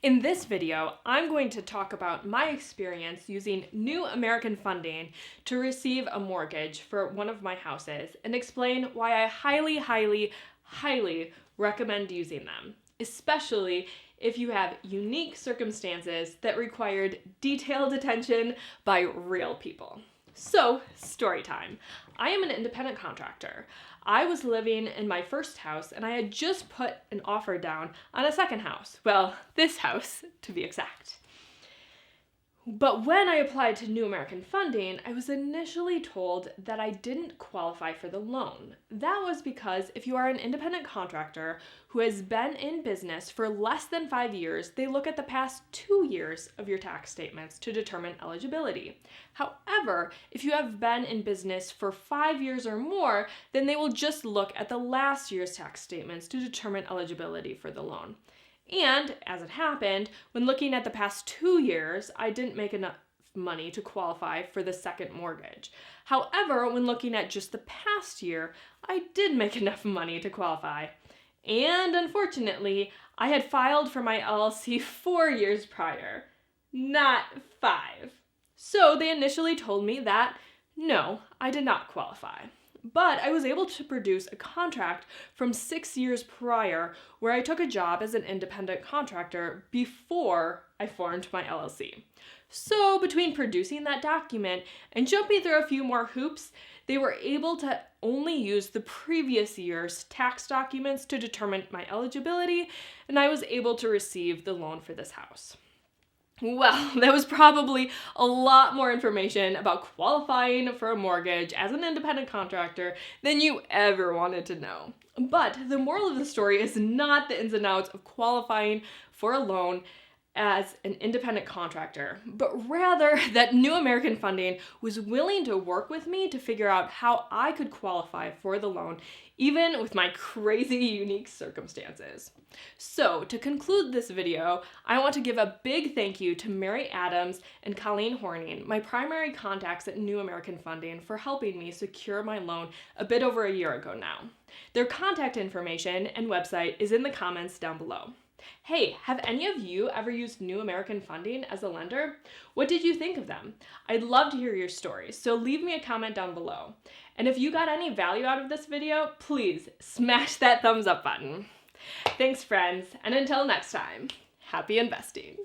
In this video, I'm going to talk about my experience using New American Funding to receive a mortgage for one of my houses and explain why I highly recommend using them, especially if you have unique circumstances that required detailed attention by real people. So, story time. I am an independent contractor. I was living in my first house and I had just put an offer down on a second house. Well, this house, to be exact. But when I applied to New American Funding, I was initially told that I didn't qualify for the loan. That was because if you are an independent contractor who has been in business for less than 5 years, they look at the past 2 years of your tax statements to determine eligibility. However, if you have been in business for 5 years or more, then they will just look at the last year's tax statements to determine eligibility for the loan. And, as it happened, when looking at the past 2 years, I didn't make enough money to qualify for the second mortgage. However, when looking at just the past year, I did make enough money to qualify. And unfortunately, I had filed for my LLC 4 years prior, not 5. So they initially told me that, no, I did not qualify. But I was able to produce a contract from 6 years prior where I took a job as an independent contractor before I formed my LLC. So between producing that document and jumping through a few more hoops, they were able to only use the previous year's tax documents to determine my eligibility, and I was able to receive the loan for this house. Well, that was probably a lot more information about qualifying for a mortgage as an independent contractor than you ever wanted to know. But the moral of the story is not the ins and outs of qualifying for a loan as an independent contractor, but rather that New American Funding was willing to work with me to figure out how I could qualify for the loan, even with my crazy unique circumstances. So, to conclude this video, I want to give a big thank you to Mary Adams and Colleen Horning, my primary contacts at New American Funding, for helping me secure my loan a bit over a year ago now. Their contact information and website is in the comments down below. Hey, have any of you ever used New American Funding as a lender? What did you think of them? I'd love to hear your stories, so leave me a comment down below. And if you got any value out of this video, please smash that thumbs up button. Thanks, friends, and until next time, happy investing.